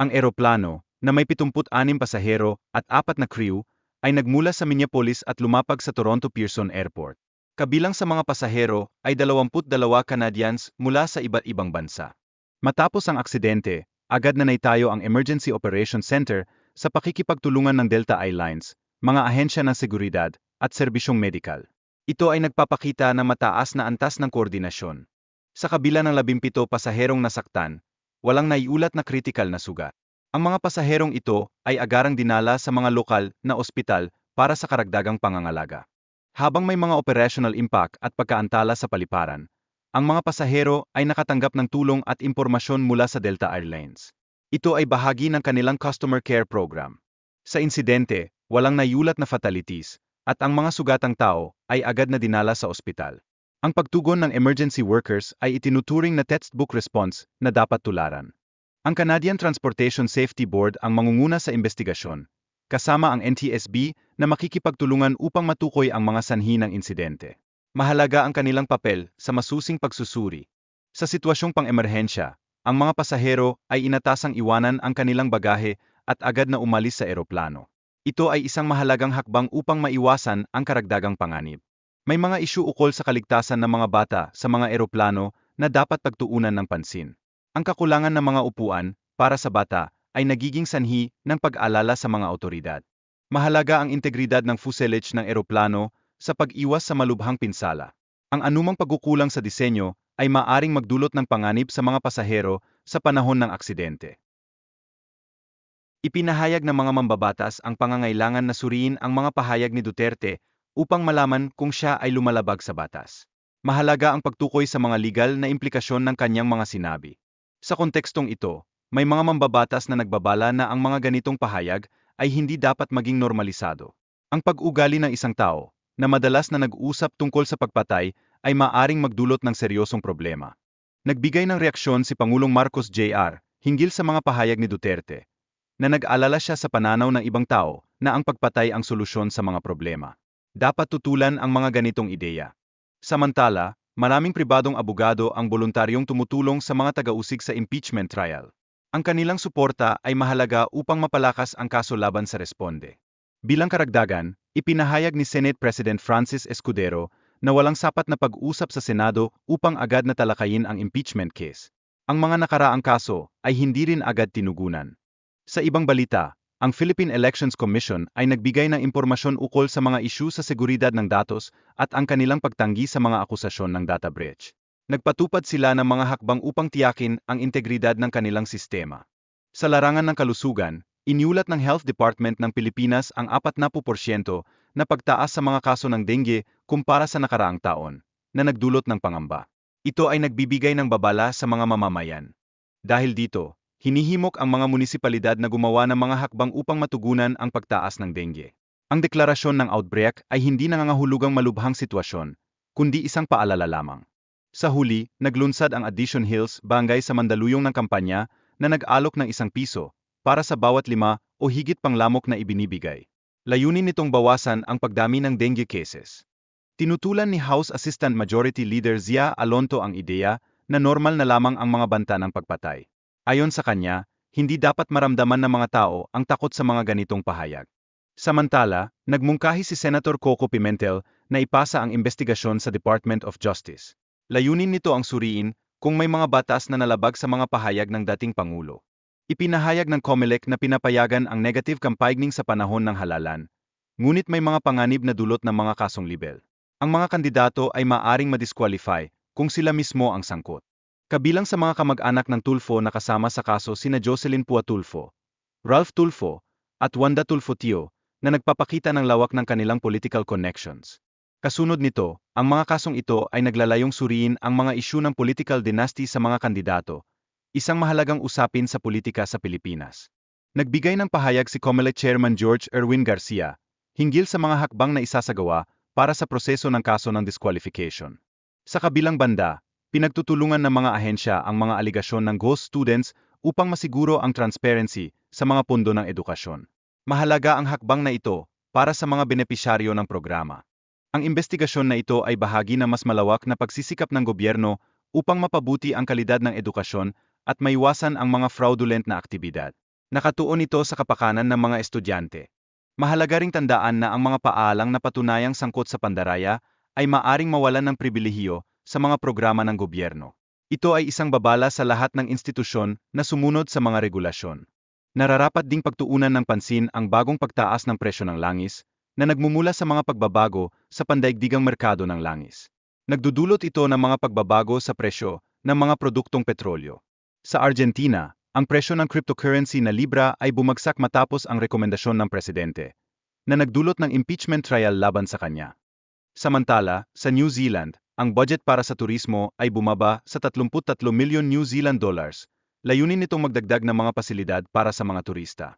Ang eroplano, na may 76 pasahero at 4 na crew, ay nagmula sa Minneapolis at lumapag sa Toronto Pearson Airport. Kabilang sa mga pasahero ay 22 Canadians mula sa iba't ibang bansa. Matapos ang aksidente, agad na naitayo ang Emergency Operations Center sa pakikipagtulungan ng Delta Airlines, mga ahensya ng seguridad at serbisyong medikal. Ito ay nagpapakita ng mataas na antas ng koordinasyon. Sa kabila ng 17 pasaherong nasaktan, walang naiulat na kritikal na sugat. Ang mga pasaherong ito ay agarang dinala sa mga lokal na ospital para sa karagdagang pangangalaga. Habang may mga operational impact at pagkaantala sa paliparan, ang mga pasahero ay nakatanggap ng tulong at impormasyon mula sa Delta Airlines. Ito ay bahagi ng kanilang customer care program. Sa insidente, walang naiulat na fatalities, at ang mga sugatang tao ay agad na dinala sa ospital. Ang pagtugon ng emergency workers ay itinuturing na textbook response na dapat tularan. Ang Canadian Transportation Safety Board ang mangunguna sa investigasyon, kasama ang NTSB na makikipagtulungan upang matukoy ang mga sanhi ng insidente. Mahalaga ang kanilang papel sa masusing pagsusuri. Sa sitwasyong pang-emerhensya, ang mga pasahero ay inatasang iwanan ang kanilang bagahe at agad na umalis sa eroplano. Ito ay isang mahalagang hakbang upang maiwasan ang karagdagang panganib. May mga isyu ukol sa kaligtasan ng mga bata sa mga eroplano na dapat pagtuunan ng pansin. Ang kakulangan ng mga upuan para sa bata ay nagiging sanhi ng pag-alala sa mga otoridad. Mahalaga ang integridad ng fuselage ng eroplano sa pag-iwas sa malubhang pinsala. Ang anumang pagkukulang sa disenyo ay maaring magdulot ng panganib sa mga pasahero sa panahon ng aksidente. Ipinahayag ng mga mambabatas ang pangangailangan na suriin ang mga pahayag ni Duterte upang malaman kung siya ay lumalabag sa batas. Mahalaga ang pagtukoy sa mga legal na implikasyon ng kanyang mga sinabi. Sa kontekstong ito, may mga mambabatas na nagbabala na ang mga ganitong pahayag ay hindi dapat maging normalisado. Ang pag-ugali ng isang tao, na madalas na nag-usap tungkol sa pagpatay, ay maaring magdulot ng seryosong problema. Nagbigay ng reaksyon si Pangulong Marcos Jr. hinggil sa mga pahayag ni Duterte, na nag-alala siya sa pananaw ng ibang tao na ang pagpatay ang solusyon sa mga problema. Dapat tutulan ang mga ganitong ideya. Samantala, maraming pribadong abogado ang voluntaryong tumutulong sa mga taga-usig sa impeachment trial. Ang kanilang suporta ay mahalaga upang mapalakas ang kaso laban sa responde. Bilang karagdagan, ipinahayag ni Senate President Francis Escudero na walang sapat na pag-usap sa Senado upang agad na talakayin ang impeachment case. Ang mga nakaraang kaso ay hindi rin agad tinugunan. Sa ibang balita, ang Philippine Elections Commission ay nagbigay ng impormasyon ukol sa mga isyu sa seguridad ng datos at ang kanilang pagtanggi sa mga akusasyon ng data breach. Nagpatupad sila ng mga hakbang upang tiyakin ang integridad ng kanilang sistema. Sa larangan ng kalusugan, iniulat ng Health Department ng Pilipinas ang 40% na pagtaas sa mga kaso ng dengue kumpara sa nakaraang taon, na nagdulot ng pangamba. Ito ay nagbibigay ng babala sa mga mamamayan. Dahil dito, hinihimok ang mga munisipalidad na gumawa ng mga hakbang upang matugunan ang pagtaas ng dengue. Ang deklarasyon ng outbreak ay hindi nangangahulugang malubhang sitwasyon, kundi isang paalala lamang. Sa huli, naglunsad ang Addition Hills Barangay sa Mandaluyong ng kampanya na nag-alok ng ₱1 para sa bawat 5 o higit pang lamok na ibinibigay. Layunin nitong bawasan ang pagdami ng dengue cases. Tinutulan ni House Assistant Majority Leader Zia Alonto ang ideya na normal na lamang ang mga banta ng pagpatay. Ayon sa kanya, hindi dapat maramdaman ng mga tao ang takot sa mga ganitong pahayag. Samantala, nagmungkahi si Senator Coco Pimentel na ipasa ang investigasyon sa Department of Justice. Layunin nito ang suriin kung may mga batas na nalabag sa mga pahayag ng dating Pangulo. Ipinahayag ng COMELEC na pinapayagan ang negative campaigning sa panahon ng halalan, ngunit may mga panganib na dulot ng mga kasong libel. Ang mga kandidato ay maaring madisqualify kung sila mismo ang sangkot. Kabilang sa mga kamag-anak ng Tulfo na kasama sa kaso sina Jocelyn Pua Tulfo, Ralph Tulfo, at Wanda Tulfo Tio, na nagpapakita ng lawak ng kanilang political connections. Kasunod nito, ang mga kasong ito ay naglalayong suriin ang mga isyu ng political dynasty sa mga kandidato, isang mahalagang usapin sa politika sa Pilipinas. Nagbigay ng pahayag si COMELEC Chairman George Erwin Garcia, hinggil sa mga hakbang na isasagawa para sa proseso ng kaso ng disqualification. Sa kabilang banda, pinagtutulungan ng mga ahensya ang mga aligasyon ng ghost students upang masiguro ang transparency sa mga pundo ng edukasyon. Mahalaga ang hakbang na ito para sa mga benepisyaryo ng programa. Ang investigasyon na ito ay bahagi ng mas malawak na pagsisikap ng gobyerno upang mapabuti ang kalidad ng edukasyon at maiwasan ang mga fraudulent na aktibidad. Nakatuon ito sa kapakanan ng mga estudyante. Mahalaga ring tandaan na ang mga paalang na patunayang sangkot sa pandaraya ay maaring mawalan ng pribilehiyo sa mga programa ng gobyerno. Ito ay isang babala sa lahat ng institusyon na sumunod sa mga regulasyon. Nararapat ding pagtuunan ng pansin ang bagong pagtaas ng presyo ng langis na nagmumula sa mga pagbabago sa pandaigdigang merkado ng langis. Nagdudulot ito ng mga pagbabago sa presyo ng mga produktong petrolyo. Sa Argentina, ang presyo ng cryptocurrency na Libra ay bumagsak matapos ang rekomendasyon ng presidente, na nagdulot ng impeachment trial laban sa kanya. Samantala, sa New Zealand, ang budget para sa turismo ay bumaba sa 33 milyon New Zealand dollars, layunin nitong magdagdag ng mga pasilidad para sa mga turista.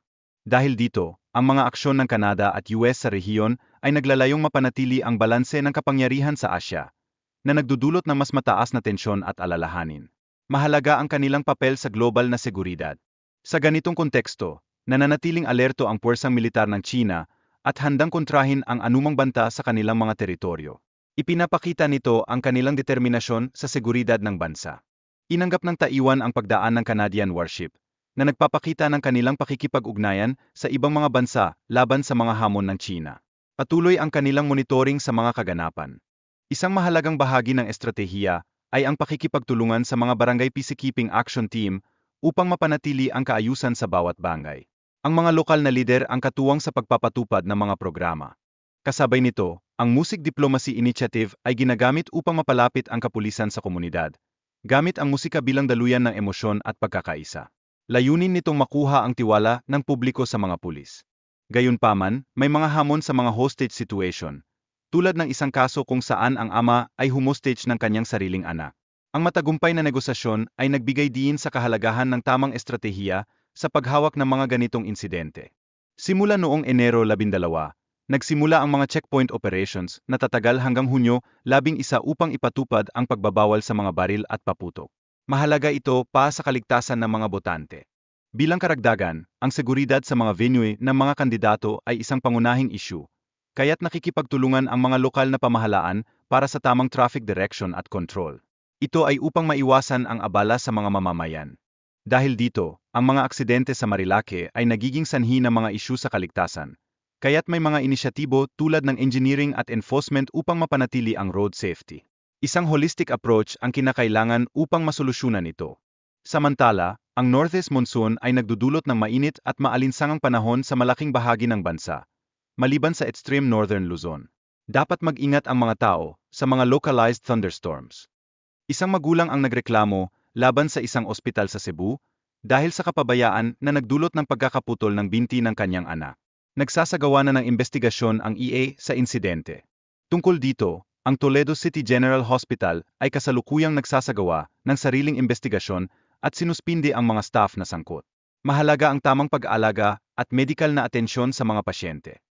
Dahil dito, ang mga aksyon ng Canada at US sa rehiyon ay naglalayong mapanatili ang balanse ng kapangyarihan sa Asya, na nagdudulot ng mas mataas na tensyon at alalahanin. Mahalaga ang kanilang papel sa global na seguridad. Sa ganitong konteksto, nananatiling alerto ang puwersang militar ng China at handang kontrahin ang anumang banta sa kanilang mga teritoryo. Ipinapakita nito ang kanilang determinasyon sa seguridad ng bansa. Inanggap ng Taiwan ang pagdaan ng Canadian warship, na nagpapakita ng kanilang pakikipag-ugnayan sa ibang mga bansa laban sa mga hamon ng China. Patuloy ang kanilang monitoring sa mga kaganapan. Isang mahalagang bahagi ng estratehiya ay ang pakikipagtulungan sa mga Barangay Peacekeeping Action Team upang mapanatili ang kaayusan sa bawat barangay. Ang mga lokal na lider ang katuwang sa pagpapatupad ng mga programa. Kasabay nito, ang Music Diplomacy Initiative ay ginagamit upang mapalapit ang kapulisan sa komunidad, gamit ang musika bilang daluyan ng emosyon at pagkakaisa. Layunin nitong makuha ang tiwala ng publiko sa mga pulis. Gayunpaman, may mga hamon sa mga hostage situation, tulad ng isang kaso kung saan ang ama ay humostage ng kanyang sariling anak. Ang matagumpay na negosasyon ay nagbigay diin sa kahalagahan ng tamang estratehiya sa paghawak ng mga ganitong insidente. Simula noong Enero 12, nagsimula ang mga checkpoint operations na tatagal hanggang Hunyo 11 upang ipatupad ang pagbabawal sa mga baril at paputok. Mahalaga ito pa sa kaligtasan ng mga botante. Bilang karagdagan, ang seguridad sa mga venue ng mga kandidato ay isang pangunahing issue, kaya't nakikipagtulungan ang mga lokal na pamahalaan para sa tamang traffic direction at control. Ito ay upang maiwasan ang abala sa mga mamamayan. Dahil dito, ang mga aksidente sa Marilake ay nagiging sanhi ng mga isyu sa kaligtasan, kaya't may mga inisyatibo tulad ng engineering at enforcement upang mapanatili ang road safety. Isang holistic approach ang kinakailangan upang masolusyonan ito. Samantala, ang Northeast Monsoon ay nagdudulot ng mainit at maalinsangang panahon sa malaking bahagi ng bansa, maliban sa extreme northern Luzon. Dapat mag-ingat ang mga tao sa mga localized thunderstorms. Isang magulang ang nagreklamo laban sa isang ospital sa Cebu dahil sa kapabayaan na nagdulot ng pagkakaputol ng binti ng kanyang anak. Nagsasagawa na ng investigasyon ang EA sa insidente. Tungkol dito, ang Toledo City General Hospital ay kasalukuyang nagsasagawa ng sariling investigasyon at sinuspindi ang mga staff na sangkot. Mahalaga ang tamang pag-aalaga at medikal na atensyon sa mga pasyente.